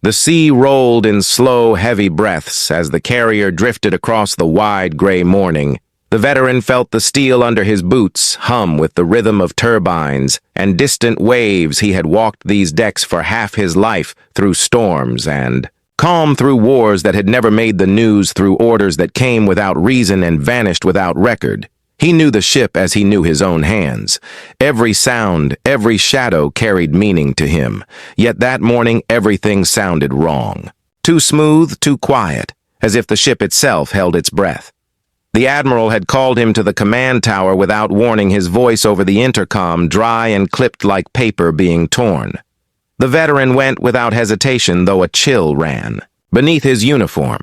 The sea rolled in slow, heavy breaths as the carrier drifted across the wide gray morning. The veteran felt the steel under his boots hum with the rhythm of turbines and distant waves. He had walked these decks for half his life, through storms and calm, through wars that had never made the news, through orders that came without reason and vanished without record. He knew the ship as he knew his own hands. Every sound, every shadow carried meaning to him. Yet that morning everything sounded wrong. Too smooth, too quiet, as if the ship itself held its breath. The Admiral had called him to the command tower without warning, his voice over the intercom dry and clipped like paper being torn. The veteran went without hesitation, though a chill ran beneath his uniform.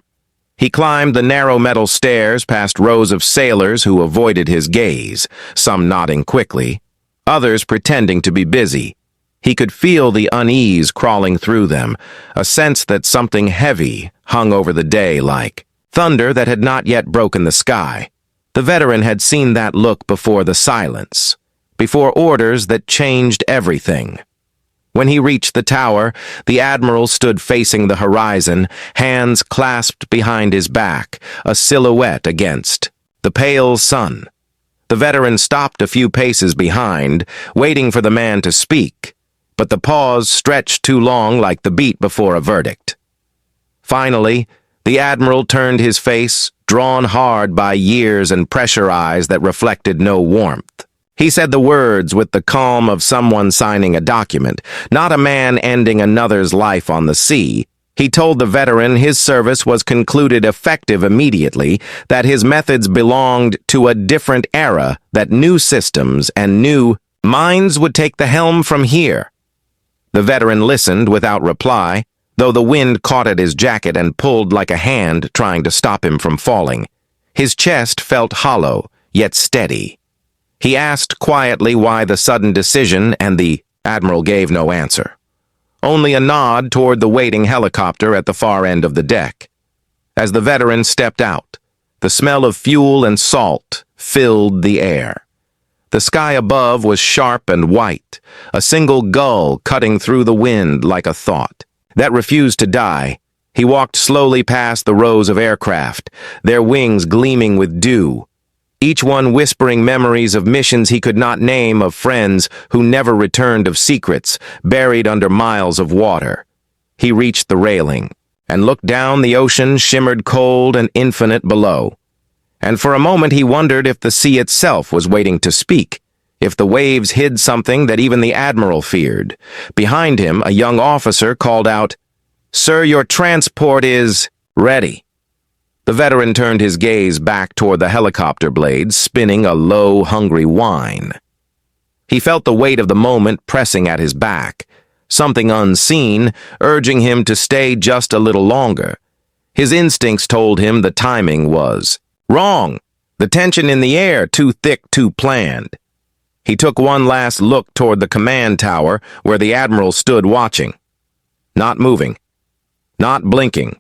He climbed the narrow metal stairs past rows of sailors who avoided his gaze, some nodding quickly, others pretending to be busy. He could feel the unease crawling through them, a sense that something heavy hung over the day, like thunder that had not yet broken the sky. The veteran had seen that look before the silence, before orders that changed everything. When he reached the tower, the Admiral stood facing the horizon, hands clasped behind his back, a silhouette against the pale sun. The veteran stopped a few paces behind, waiting for the man to speak, but the pause stretched too long, like the beat before a verdict. Finally, the Admiral turned his face, drawn hard by years and pressure eyes that reflected no warmth. He said the words with the calm of someone signing a document, not a man ending another's life on the sea. He told the veteran his service was concluded effective immediately, that his methods belonged to a different era, that new systems and new minds would take the helm from here. The veteran listened without reply, though the wind caught at his jacket and pulled like a hand trying to stop him from falling. His chest felt hollow, yet steady. He asked quietly why the sudden decision, and the Admiral gave no answer. Only a nod toward the waiting helicopter at the far end of the deck. As the veteran stepped out, the smell of fuel and salt filled the air. The sky above was sharp and white, a single gull cutting through the wind like a thought that refused to die. He walked slowly past the rows of aircraft, their wings gleaming with dew, each one whispering memories of missions he could not name, of friends who never returned, of secrets buried under miles of water. He reached the railing and looked down. The ocean shimmered cold and infinite below. And for a moment he wondered if the sea itself was waiting to speak, if the waves hid something that even the Admiral feared. Behind him, a young officer called out, "Sir, your transport is ready." The veteran turned his gaze back toward the helicopter blades, spinning a low, hungry whine. He felt the weight of the moment pressing at his back, something unseen urging him to stay just a little longer. His instincts told him the timing was wrong, the tension in the air too thick, too planned. He took one last look toward the command tower, where the Admiral stood watching, not moving, not blinking.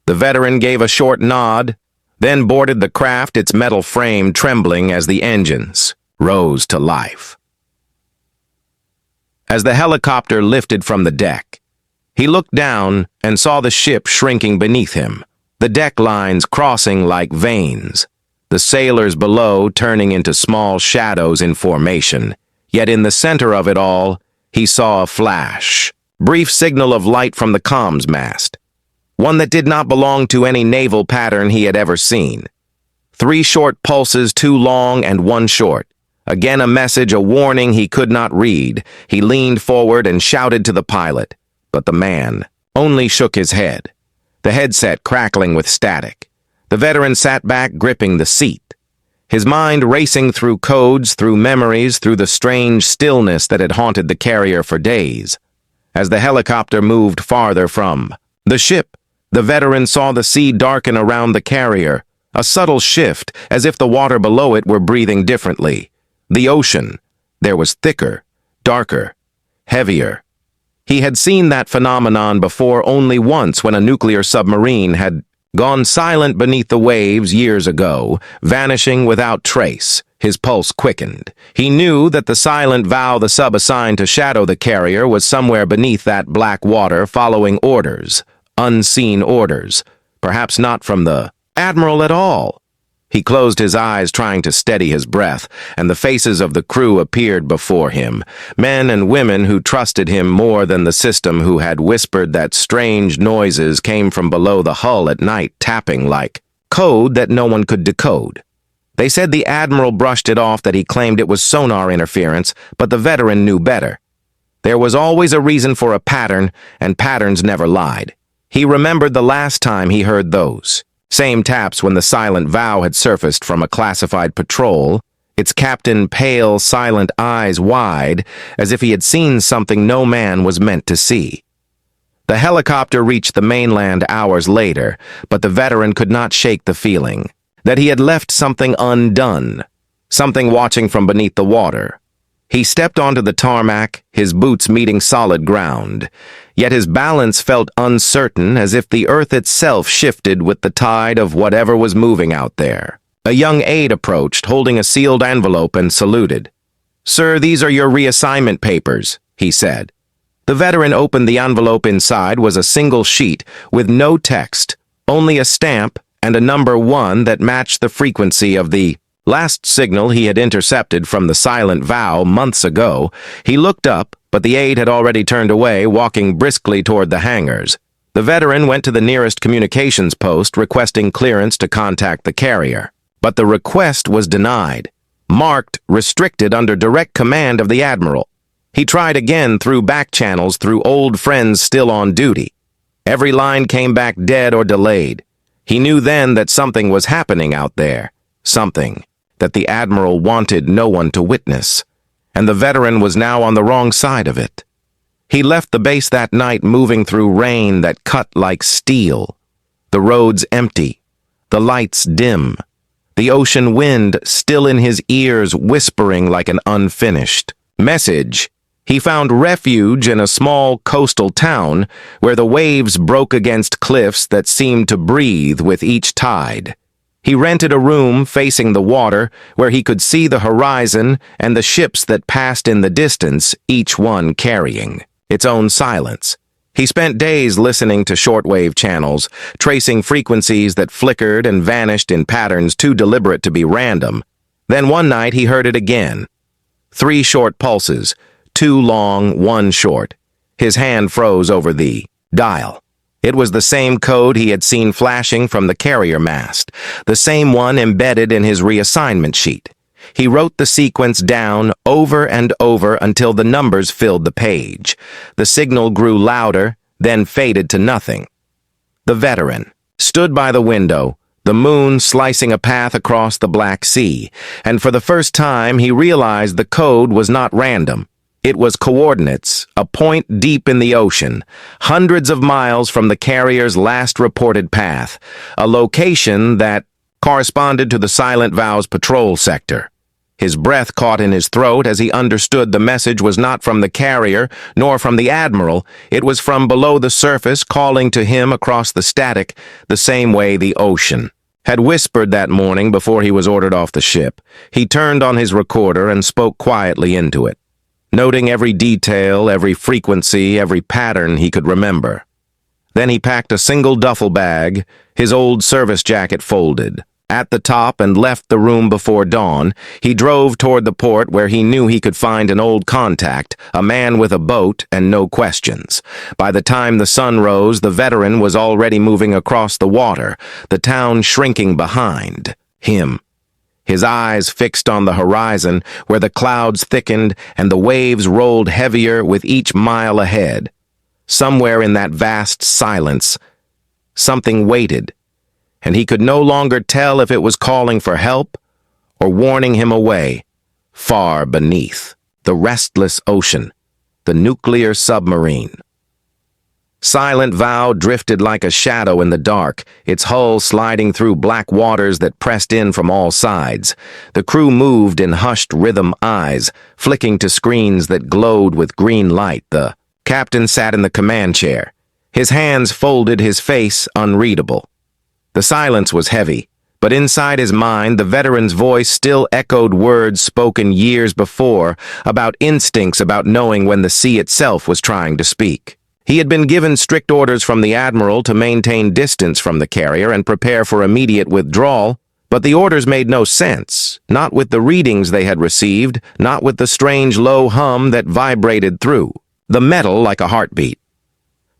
The veteran gave a short nod, then boarded the craft, its metal frame trembling as the engines rose to life. As the helicopter lifted from the deck, he looked down and saw the ship shrinking beneath him, the deck lines crossing like veins, the sailors below turning into small shadows in formation. Yet in the center of it all, he saw a flash, brief signal of light from the comms mast, one that did not belong to any naval pattern he had ever seen. 3 short pulses, 2 long and 1 short. Again a message, a warning he could not read. He leaned forward and shouted to the pilot, but the man only shook his head, the headset crackling with static. The veteran sat back, gripping the seat, his mind racing through codes, through memories, through the strange stillness that had haunted the carrier for days. As the helicopter moved farther from the ship, the veteran saw the sea darken around the carrier, a subtle shift, as if the water below it were breathing differently. The ocean, there was thicker, darker, heavier. He had seen that phenomenon before, only once, when a nuclear submarine had Gone silent beneath the waves years ago, vanishing without trace. His pulse quickened. He knew that the silent vow the sub assigned to shadow the carrier was somewhere beneath that black water following orders, unseen orders, perhaps not from the Admiral at all. He closed his eyes, trying to steady his breath, and the faces of the crew appeared before him, men and women who trusted him more than the system, who had whispered that strange noises came from below the hull at night, tapping like code that no one could decode. They said the Admiral brushed it off, that he claimed it was sonar interference, but the veteran knew better. There was always a reason for a pattern, and patterns never lied. He remembered the last time he heard those. Same taps when the silent vow had surfaced from a classified patrol, its captain pale, silent eyes wide, as if he had seen something no man was meant to see. The helicopter reached the mainland hours later, but the veteran could not shake the feeling that he had left something undone, something watching from beneath the water. He stepped onto the tarmac, his boots meeting solid ground, yet his balance felt uncertain, as if the earth itself shifted with the tide of whatever was moving out there. A young aide approached, holding a sealed envelope, and saluted. "Sir, these are your reassignment papers," he said. The veteran opened the envelope. Inside was a single sheet with no text, only a stamp and a number 1 that matched the frequency of the last signal he had intercepted from the silent vow months ago. He looked up, but the aide had already turned away, walking briskly toward the hangars. The veteran went to the nearest communications post, requesting clearance to contact the carrier. But the request was denied, marked restricted under direct command of the Admiral. He tried again through back channels, through old friends still on duty. Every line came back dead or delayed. He knew then that something was happening out there, something that the Admiral wanted no one to witness, and the veteran was now on the wrong side of it. He left the base that night, moving through rain that cut like steel, the roads empty, the lights dim, the ocean wind still in his ears, whispering like an unfinished message. He found refuge in a small coastal town where the waves broke against cliffs that seemed to breathe with each tide. He rented a room facing the water where he could see the horizon and the ships that passed in the distance, each one carrying its own silence. He spent days listening to shortwave channels, tracing frequencies that flickered and vanished in patterns too deliberate to be random. Then one night he heard it again. 3 short pulses, 2 long, 1 short. His hand froze over the dial. It was the same code he had seen flashing from the carrier mast, the same one embedded in his reassignment sheet. He wrote the sequence down over and over until the numbers filled the page. The signal grew louder, then faded to nothing. The veteran stood by the window, the moon slicing a path across the Black Sea, and for the first time he realized the code was not random. It was coordinates, a point deep in the ocean, hundreds of miles from the carrier's last reported path, a location that corresponded to the Silent Vow's patrol sector. His breath caught in his throat as he understood the message was not from the carrier, nor from the Admiral. It was from below the surface, calling to him across the static, the same way the ocean had whispered that morning before he was ordered off the ship. He turned on his recorder and spoke quietly into it, noting every detail, every frequency, every pattern he could remember. Then he packed a single duffel bag, his old service jacket folded at the top, and left the room before dawn. He drove toward the port where he knew he could find an old contact, a man with a boat and no questions. By the time the sun rose, the veteran was already moving across the water, the town shrinking behind him. His eyes fixed on the horizon, where the clouds thickened and the waves rolled heavier with each mile ahead. Somewhere in that vast silence, something waited, and he could no longer tell if it was calling for help or warning him away. Far beneath, the restless ocean, the nuclear submarine. Silent Vow drifted like a shadow in the dark, its hull sliding through black waters that pressed in from all sides. The crew moved in hushed rhythm, eyes flicking to screens that glowed with green light. The captain sat in the command chair, his hands folded, his face unreadable. The silence was heavy, but inside his mind the veteran's voice still echoed words spoken years before about instincts, about knowing when the sea itself was trying to speak. He had been given strict orders from the Admiral to maintain distance from the carrier and prepare for immediate withdrawal, but the orders made no sense, not with the readings they had received, not with the strange low hum that vibrated through the metal like a heartbeat.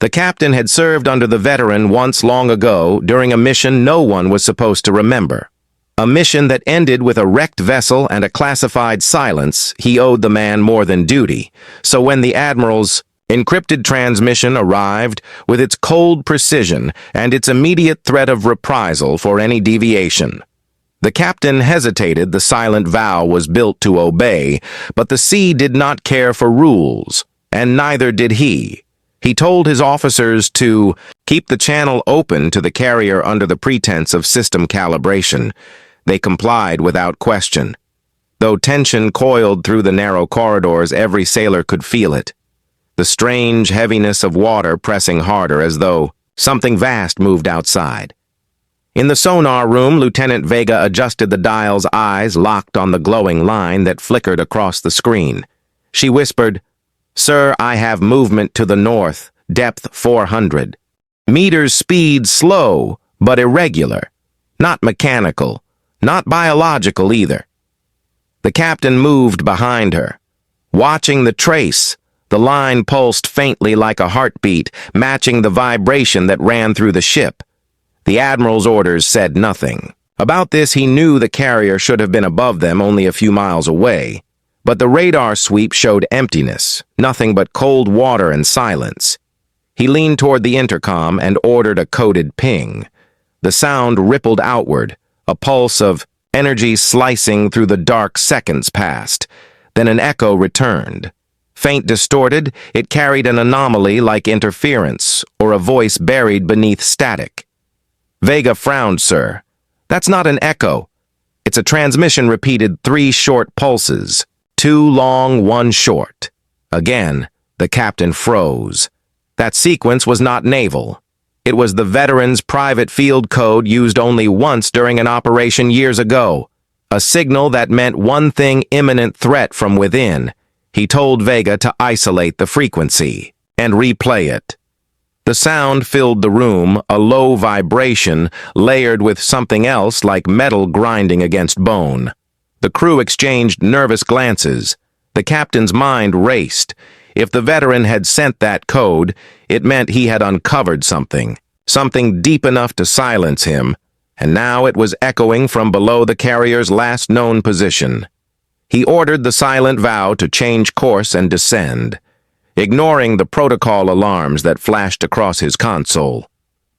The captain had served under the veteran once long ago during a mission no one was supposed to remember. A mission that ended with a wrecked vessel and a classified silence. He owed the man more than duty. So when the Admiral's encrypted transmission arrived with its cold precision and its immediate threat of reprisal for any deviation, the captain hesitated. The silent vow was built to obey, but the sea did not care for rules, and neither did he. He told his officers to keep the channel open to the carrier under the pretense of system calibration. They complied without question. Though tension coiled through the narrow corridors, every sailor could feel it. The strange heaviness of water pressing harder as though something vast moved outside. In the sonar room, Lieutenant Vega adjusted the dial's, eyes locked on the glowing line that flickered across the screen. She whispered, "Sir, I have movement to the north, depth 400. Meters speed slow, but irregular. Not mechanical, not biological either." The captain moved behind her. Watching the trace, the line pulsed faintly like a heartbeat, matching the vibration that ran through the ship. The Admiral's orders said nothing. About this, he knew the carrier should have been above them, only a few miles away. But the radar sweep showed emptiness, nothing but cold water and silence. He leaned toward the intercom and ordered a coded ping. The sound rippled outward, a pulse of energy slicing through the dark. Seconds passed. Then an echo returned. Faint, distorted, it carried an anomaly like interference or a voice buried beneath static. Vega frowned. "Sir, that's not an echo. It's a transmission repeated 3 short pulses. 2 long, 1 short." Again, the captain froze. That sequence was not naval. It was the veteran's private field code used only once during an operation years ago. A signal that meant one thing: imminent threat from within. He told Vega to isolate the frequency and replay it. The sound filled the room, a low vibration layered with something else like metal grinding against bone. The crew exchanged nervous glances. The captain's mind raced. If the veteran had sent that code, it meant he had uncovered something deep enough to silence him, and now it was echoing from below the carrier's last known position. He ordered the silent vow to change course and descend, ignoring the protocol alarms that flashed across his console.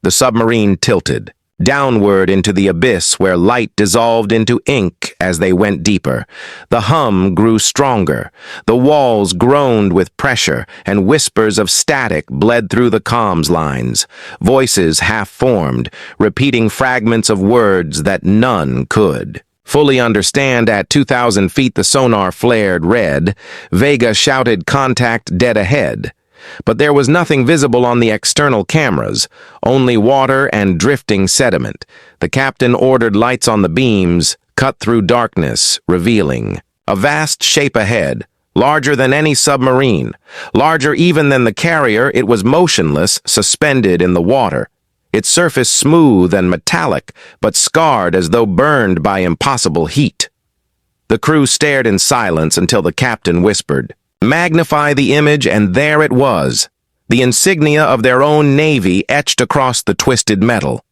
The submarine tilted downward into the abyss where light dissolved into ink as they went deeper. The hum grew stronger. The walls groaned with pressure, and whispers of static bled through the comms lines. Voices half-formed, repeating fragments of words that none could fully understand. At 2,000 feet, the sonar flared red. Vega shouted, "Contact dead ahead." But there was nothing visible on the external cameras, only water and drifting sediment. The captain ordered lights on the beams, cut through darkness, revealing a vast shape ahead, larger than any submarine. Larger even than the carrier, it was motionless, suspended in the water. Its surface smooth and metallic, but scarred as though burned by impossible heat. The crew stared in silence until the captain whispered, "Magnify the image," and there it was, the insignia of their own navy etched across the twisted metal.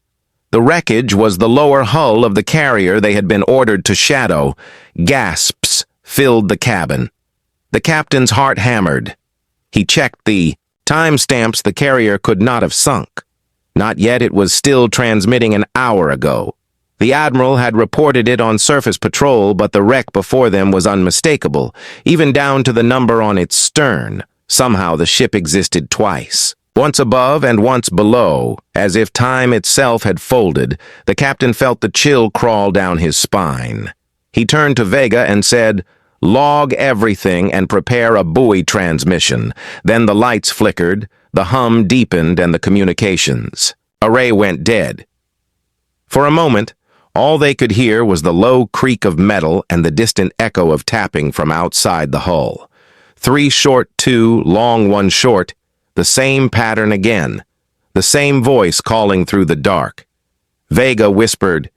The wreckage was the lower hull of the carrier they had been ordered to shadow. Gasps filled the cabin. The captain's heart hammered. He checked the timestamps. The carrier could not have sunk. Not yet. It was still transmitting an hour ago. The Admiral had reported it on surface patrol, but the wreck before them was unmistakable, even down to the number on its stern. Somehow the ship existed twice, once above and once below, as if time itself had folded. The captain felt the chill crawl down his spine. He turned to Vega and said, "Log everything and prepare a buoy transmission." Then the lights flickered, the hum deepened, and the communications array went dead. For a moment, all they could hear was the low creak of metal and the distant echo of tapping from outside the hull. 3 short, 2 long, 1 short, the same pattern again, the same voice calling through the dark. Vega whispered,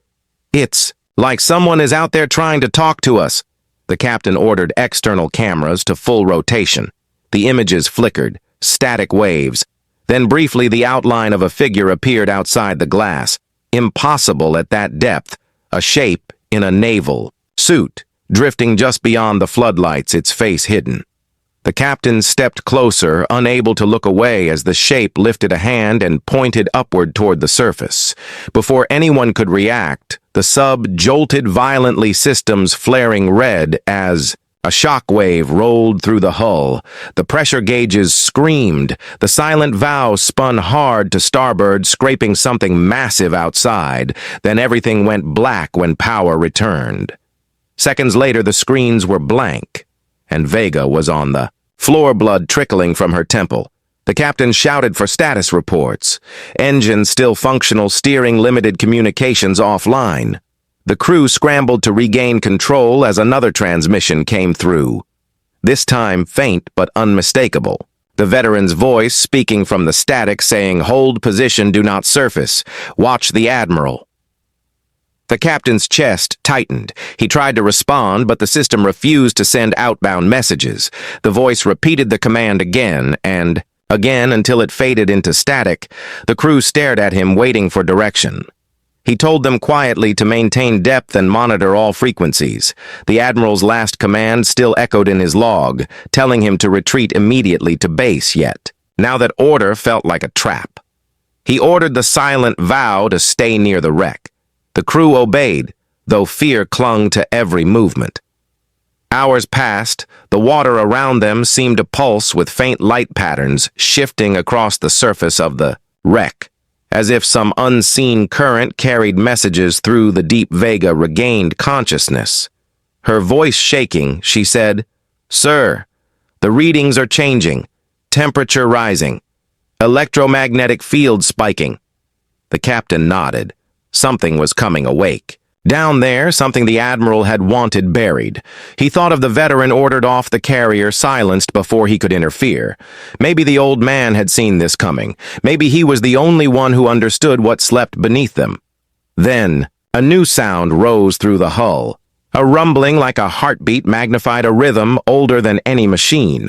"It's like someone is out there trying to talk to us." The captain ordered external cameras to full rotation. The images flickered, static waves. Then briefly the outline of a figure appeared outside the glass. Impossible at that depth, a shape in a naval suit, drifting just beyond the floodlights, its face hidden. The captain stepped closer, unable to look away as the shape lifted a hand and pointed upward toward the surface. Before anyone could react, the sub jolted violently, systems flaring red as a shock wave rolled through the hull. The pressure gauges screamed. The silent vow spun hard to starboard, scraping something massive outside. Then everything went black when power returned. Seconds later, the screens were blank, and Vega was on the floor, blood trickling from her temple. The captain shouted for status reports. Engines still functional, steering limited, communications offline. The crew scrambled to regain control as another transmission came through. This time faint but unmistakable. The veteran's voice speaking from the static saying, "Hold position, do not surface. Watch the Admiral." The captain's chest tightened. He tried to respond, but the system refused to send outbound messages. The voice repeated the command again and again until it faded into static. The crew stared at him, waiting for direction. He told them quietly to maintain depth and monitor all frequencies. The Admiral's last command still echoed in his log, telling him to retreat immediately to base, yet now that order felt like a trap. He ordered the silent vow to stay near the wreck. The crew obeyed, though fear clung to every movement. Hours passed. The water around them seemed to pulse with faint light patterns shifting across the surface of the wreck, as if some unseen current carried messages through the deep. Vega regained consciousness. Her voice shaking, she said, "Sir, the readings are changing. Temperature rising. Electromagnetic field spiking." The captain nodded. Something was coming awake. Down there, something the Admiral had wanted buried. He thought of the veteran ordered off the carrier, silenced before he could interfere. Maybe the old man had seen this coming. Maybe he was the only one who understood what slept beneath them. Then, a new sound rose through the hull. A rumbling like a heartbeat magnified a rhythm older than any machine.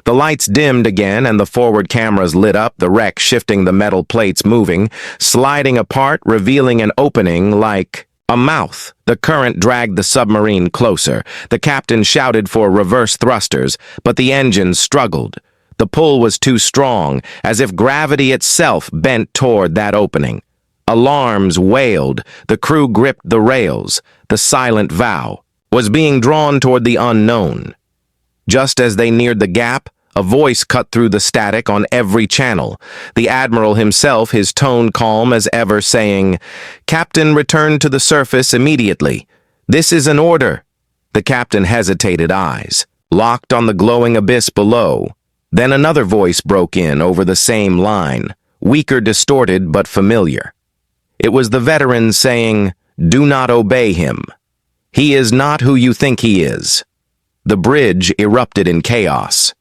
The lights dimmed again and the forward cameras lit up, the wreck shifting, the metal plates moving, sliding apart, revealing an opening like a mouth. The current dragged the submarine closer. The captain shouted for reverse thrusters, but the engines struggled. The pull was too strong, as if gravity itself bent toward that opening. Alarms wailed. The crew gripped the rails. The silent vow was being drawn toward the unknown. Just as they neared the gap, a voice cut through the static on every channel. The Admiral himself, his tone calm as ever, saying, "Captain, return to the surface immediately. This is an order." The captain hesitated, eyes locked on the glowing abyss below. Then another voice broke in over the same line, weaker, distorted, but familiar. It was the veteran saying, "Do not obey him. He is not who you think he is." The bridge erupted in chaos.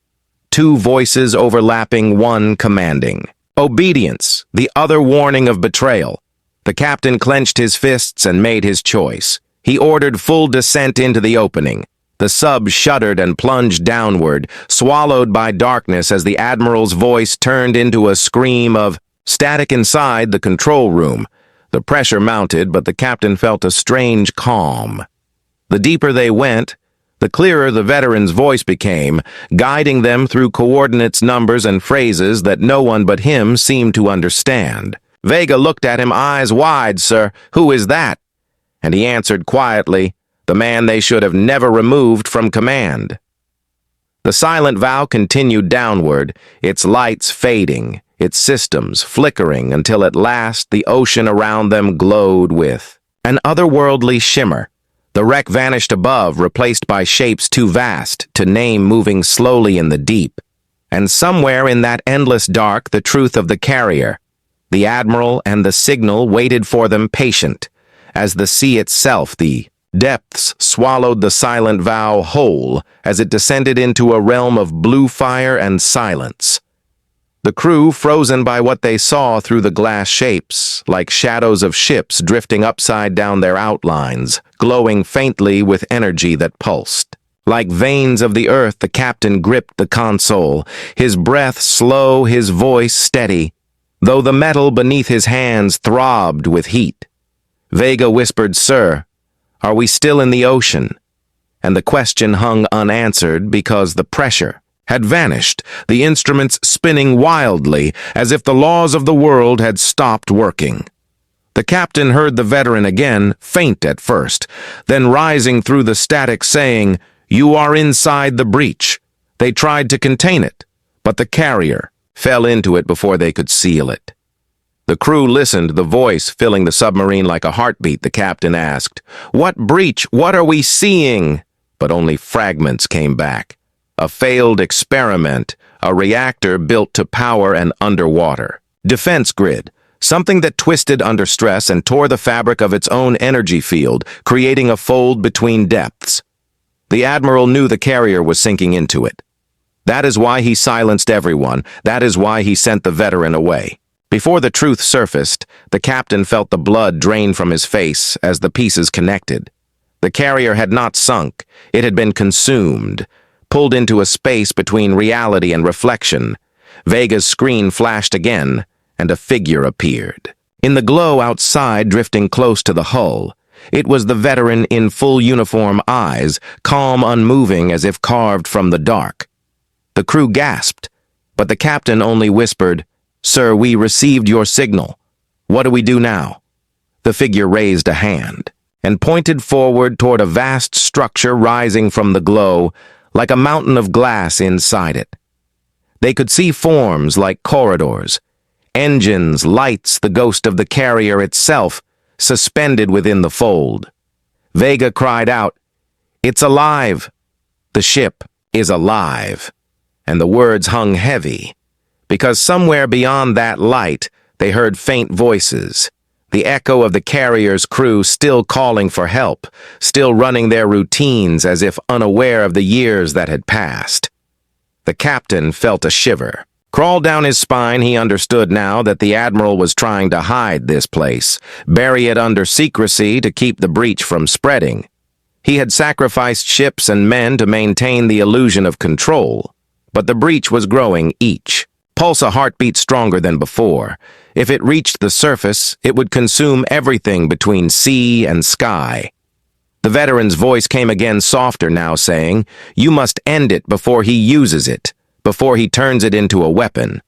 2 voices overlapping, one commanding obedience, the other warning of betrayal. The captain clenched his fists and made his choice. He ordered full descent into the opening. The sub shuddered and plunged downward, swallowed by darkness as the Admiral's voice turned into a scream of static inside the control room. The pressure mounted, but the captain felt a strange calm. The deeper they went, the clearer the veteran's voice became, guiding them through coordinates, numbers, and phrases that no one but him seemed to understand. Vega looked at him, eyes wide. "Sir, who is that?" And he answered quietly, "The man they should have never removed from command." The silent vow continued downward, its lights fading, its systems flickering, until at last the ocean around them glowed with an otherworldly shimmer. The wreck vanished above, replaced by shapes too vast to name, moving slowly in the deep. And somewhere in that endless dark, the truth of the carrier. The Admiral and the signal waited for them, patient, as the sea itself, the depths swallowed the silent vow whole as it descended into a realm of blue fire and silence. The crew, frozen by what they saw through the glass shapes, like shadows of ships drifting upside down their outlines, glowing faintly with energy that pulsed. Like veins of the earth, the captain gripped the console, his breath slow, his voice steady, though the metal beneath his hands throbbed with heat. Vega whispered, "Sir, are we still in the ocean?" And the question hung unanswered because the pressure had vanished, the instruments spinning wildly as if the laws of the world had stopped working. The captain heard the veteran again, faint at first, then rising through the static saying, "You are inside the breach." They tried to contain it, but the carrier fell into it before they could seal it. The crew listened, the voice filling the submarine like a heartbeat. The captain asked, "What breach? What are we seeing?" But only fragments came back. A failed experiment, a reactor built to power an underwater defense grid, something that twisted under stress and tore the fabric of its own energy field, creating a fold between depths. The Admiral knew the carrier was sinking into it. That is why he silenced everyone. That is why he sent the veteran away. Before the truth surfaced, the captain felt the blood drain from his face as the pieces connected. The carrier had not sunk. It had been consumed, pulled into a space between reality and reflection. Vega's screen flashed again, and a figure appeared. In the glow outside, drifting close to the hull, it was the veteran in full uniform, eyes calm, unmoving, as if carved from the dark. The crew gasped, but the captain only whispered, "Sir, we received your signal. What do we do now?" The figure raised a hand and pointed forward toward a vast structure rising from the glow, like a mountain of glass inside it. They could see forms like corridors, engines, lights, the ghost of the carrier itself, suspended within the fold. Vega cried out, "It's alive! The ship is alive!" And the words hung heavy, because somewhere beyond that light they heard faint voices, the echo of the carrier's crew still calling for help, still running their routines as if unaware of the years that had passed. The captain felt a shiver. Crawl down his spine, he understood now that the Admiral was trying to hide this place, bury it under secrecy to keep the breach from spreading. He had sacrificed ships and men to maintain the illusion of control, but the breach was growing each pulse a heartbeat stronger than before. If it reached the surface, it would consume everything between sea and sky. The veteran's voice came again, softer now, saying, "You must end it before he uses it, before he turns it into a weapon."